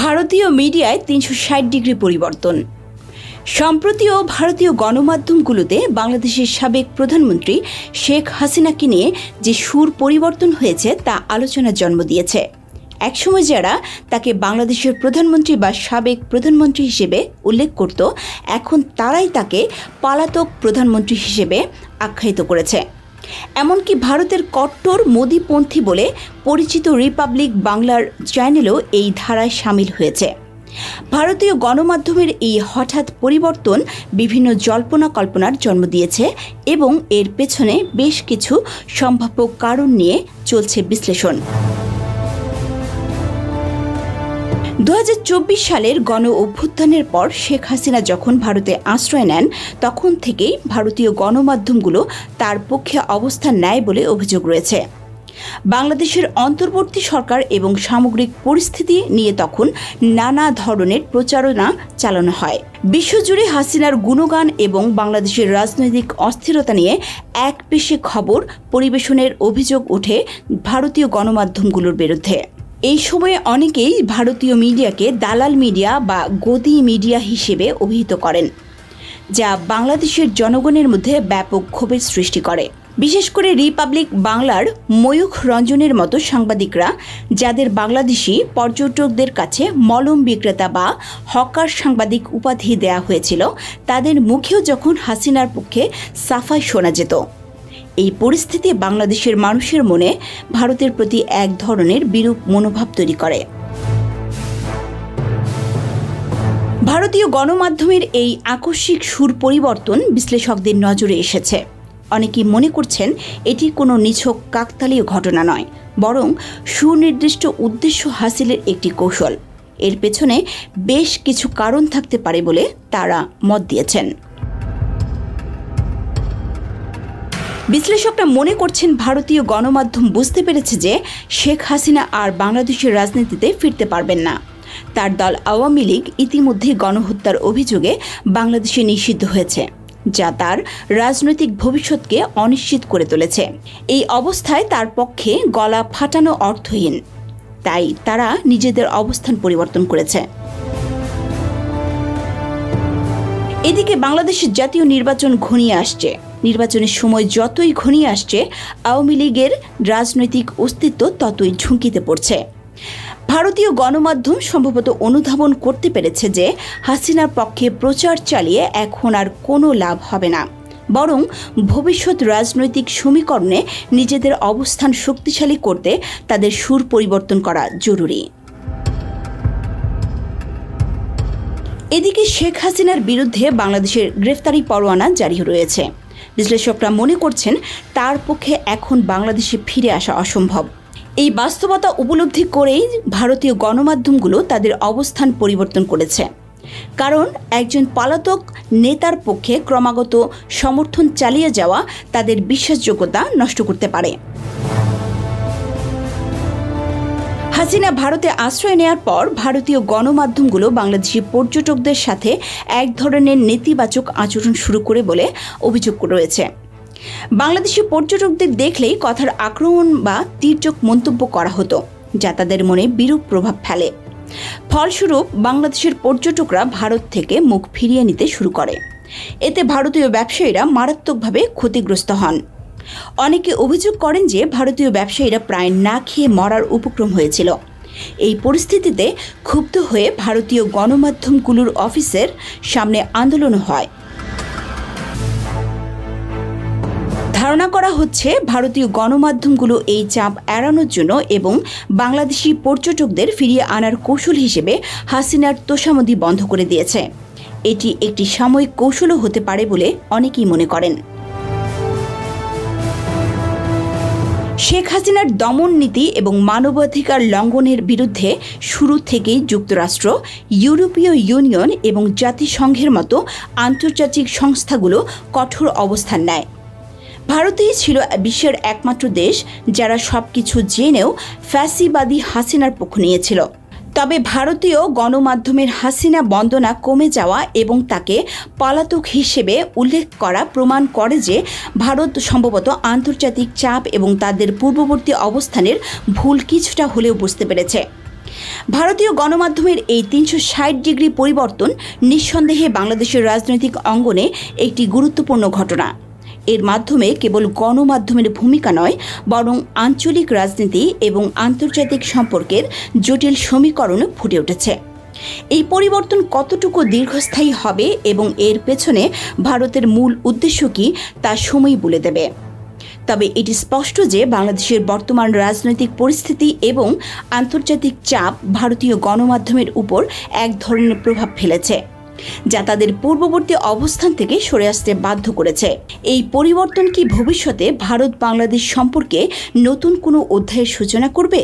ভারতীয় মিডিয়ায় ৩৬০ ডিগ্রি পরিবর্তন। সম্প্রতিও ভারতীয় গণমাধ্যমগুলোতে বাংলাদেশের সাবেক প্রধানমন্ত্রী শেখ হাসিনাকে নিয়ে যে সুর পরিবর্তন হয়েছে তা আলোচনার জন্ম দিয়েছে। একসময় যারা তাকে বাংলাদেশের প্রধানমন্ত্রী বা সাবেক প্রধানমন্ত্রী হিসেবে উল্লেখ করত, এখন তারাই তাকে পলাতক প্রধানমন্ত্রী হিসেবে আখ্যায়িত করেছে। এমনকি ভারতের কট্টর মোদিপন্থী বলে পরিচিত রিপাবলিক বাংলার চ্যানেলও এই ধারায় সামিল হয়েছে। ভারতীয় গণমাধ্যমের এই হঠাৎ পরিবর্তন বিভিন্ন জল্পনা কল্পনার জন্ম দিয়েছে এবং এর পেছনে বেশ কিছু সম্ভাব্য কারণ নিয়ে চলছে বিশ্লেষণ। ২০২৪ সালের গণ অভ্যুত্থানের পর শেখ হাসিনা যখন ভারতে আশ্রয় নেন, তখন থেকেই ভারতীয় গণমাধ্যমগুলো তার পক্ষে অবস্থান নেয় বলে অভিযোগ রয়েছে। বাংলাদেশের অন্তর্বর্তী সরকার এবং সামগ্রিক পরিস্থিতি নিয়ে তখন নানা ধরনের প্রচারণা চালানো হয়। বিশ্বজুড়ে হাসিনার গুণগান এবং বাংলাদেশের রাজনৈতিক অস্থিরতা নিয়ে একপেশে খবর পরিবেশনের অভিযোগ ওঠে ভারতীয় গণমাধ্যমগুলোর বিরুদ্ধে। এই সময়ে অনেকেই ভারতীয় মিডিয়াকে দালাল মিডিয়া বা গদি মিডিয়া হিসেবে অভিহিত করেন, যা বাংলাদেশের জনগণের মধ্যে ব্যাপক ক্ষোভের সৃষ্টি করে। বিশেষ করে রিপাবলিক বাংলার ময়ূখ রঞ্জনের মতো সাংবাদিকরা, যাদের বাংলাদেশি পর্যটকদের কাছে মলম বিক্রেতা বা হকার সাংবাদিক উপাধি দেয়া হয়েছিল, তাদের মুখেও যখন হাসিনার পক্ষে সাফাই শোনা যেত। এই পরিস্থিতি বাংলাদেশের মানুষের মনে ভারতের প্রতি এক ধরনের বিরূপ মনোভাব তৈরি করে। ভারতীয় গণমাধ্যমের এই আকস্মিক সুর পরিবর্তন বিশ্লেষকদের নজরে এসেছে। অনেকেই মনে করছেন এটি কোনো নিছক কাকতালীয় ঘটনা নয়, বরং সুনির্দিষ্ট উদ্দেশ্য হাসিলের একটি কৌশল। এর পেছনে বেশ কিছু কারণ থাকতে পারে বলে তারা মত দিয়েছেন। বিশ্লেষকরা মনে করছেন ভারতীয় গণমাধ্যম বুঝতে পেরেছে যে শেখ হাসিনা আর বাংলাদেশের রাজনীতিতে ফিরতে পারবেন না। তার দল আওয়ামী লীগ ইতিমধ্যে গণহত্যার অভিযোগে বাংলাদেশে নিষিদ্ধ হয়েছে, যা তার রাজনৈতিক ভবিষ্যৎকে অনিশ্চিত করে তুলেছে। এই অবস্থায় তার পক্ষে গলা ফাটানো অর্থহীন, তাই তারা নিজেদের অবস্থান পরিবর্তন করেছে। এদিকে বাংলাদেশের জাতীয় নির্বাচন ঘনিয়ে আসছে। নির্বাচনের সময় যতই ঘনিয়ে আসছে, আওয়ামী লীগের রাজনৈতিক অস্তিত্ব ততই ঝুঁকিতে পড়ছে। ভারতীয় গণমাধ্যম সম্ভবত অনুধাবন করতে পেরেছে যে হাসিনার পক্ষে প্রচার চালিয়ে এখন আর কোনো লাভ হবে না, বরং ভবিষ্যৎ রাজনৈতিক সমীকরণে নিজেদের অবস্থান শক্তিশালী করতে তাদের সুর পরিবর্তন করা জরুরি। এদিকে শেখ হাসিনার বিরুদ্ধে বাংলাদেশের গ্রেফতারি পরোয়ানা জারি রয়েছে। বিশ্লেষকরা মনে করছেন তার পক্ষে এখন বাংলাদেশে ফিরে আসা অসম্ভব। এই বাস্তবতা উপলব্ধি করেই ভারতীয় গণমাধ্যমগুলো তাদের অবস্থান পরিবর্তন করেছে, কারণ একজন পলাতক নেতার পক্ষে ক্রমাগত সমর্থন চালিয়ে যাওয়া তাদের বিশ্বাসযোগ্যতা নষ্ট করতে পারে। হাসিনা ভারতে আশ্রয় নেওয়ার পর ভারতীয় গণমাধ্যমগুলো বাংলাদেশি পর্যটকদের সাথে এক ধরনের নেতিবাচক আচরণ শুরু করে বলে অভিযোগ রয়েছে। বাংলাদেশি পর্যটকদের দেখলেই কথার আক্রমণ বা তীর্যক মন্তব্য করা হতো, যা তাদের মনে বিরূপ প্রভাব ফেলে। ফলস্বরূপ বাংলাদেশের পর্যটকরা ভারত থেকে মুখ ফিরিয়ে নিতে শুরু করে। এতে ভারতীয় ব্যবসায়ীরা মারাত্মকভাবে ক্ষতিগ্রস্ত হন। অনেকে অভিযোগ করেন যে ভারতীয় ব্যবসায়ীরা প্রায় না খেয়ে মরার উপক্রম হয়েছিল। এই পরিস্থিতিতে ক্ষুব্ধ হয়ে ভারতীয় গণমাধ্যমগুলোর অফিসের সামনে আন্দোলন হয়। ধারণা করা হচ্ছে ভারতীয় গণমাধ্যমগুলো এই চাপ এড়ানোর জন্য এবং বাংলাদেশি পর্যটকদের ফিরিয়ে আনার কৌশল হিসেবে হাসিনার তোষামোদি বন্ধ করে দিয়েছে। এটি একটি সাময়িক কৌশলও হতে পারে বলে অনেকেই মনে করেন। শেখ হাসিনার দমন নীতি এবং মানবাধিকার লঙ্ঘনের বিরুদ্ধে শুরু থেকেই যুক্তরাষ্ট্র, ইউরোপীয় ইউনিয়ন এবং জাতিসংঘের মতো আন্তর্জাতিক সংস্থাগুলো কঠোর অবস্থান নেয়। ভারতই ছিল বিশ্বের একমাত্র দেশ যারা সবকিছু জেনেও ফ্যাসিবাদী হাসিনার পক্ষ নিয়েছিল। তবে ভারতীয় গণমাধ্যমের হাসিনা বন্দনা কমে যাওয়া এবং তাকে পলাতক হিসেবে উল্লেখ করা প্রমাণ করে যে ভারত সম্ভবত আন্তর্জাতিক চাপ এবং তাদের পূর্ববর্তী অবস্থানের ভুল কিছুটা হলেও বুঝতে পেরেছে। ভারতীয় গণমাধ্যমের এই 360 ডিগ্রি পরিবর্তন নিঃসন্দেহে বাংলাদেশের রাজনৈতিক অঙ্গনে একটি গুরুত্বপূর্ণ ঘটনা। এর মাধ্যমে কেবল গণমাধ্যমের ভূমিকা নয়, বরং আঞ্চলিক রাজনীতি এবং আন্তর্জাতিক সম্পর্কের জটিল সমীকরণ ফুটে উঠেছে। এই পরিবর্তন কতটুকু দীর্ঘস্থায়ী হবে এবং এর পেছনে ভারতের মূল উদ্দেশ্য কী তা সময় বলে দেবে। তবে এটি স্পষ্ট যে বাংলাদেশের বর্তমান রাজনৈতিক পরিস্থিতি এবং আন্তর্জাতিক চাপ ভারতীয় গণমাধ্যমের উপর এক ধরনের প্রভাব ফেলেছে, যা তাদের পূর্ববর্তী অবস্থান থেকে সরে আসতে বাধ্য করেছে। এই পরিবর্তন কি ভবিষ্যতে ভারত বাংলাদেশ সম্পর্কে নতুন কোনো অধ্যায়ের সূচনা করবে?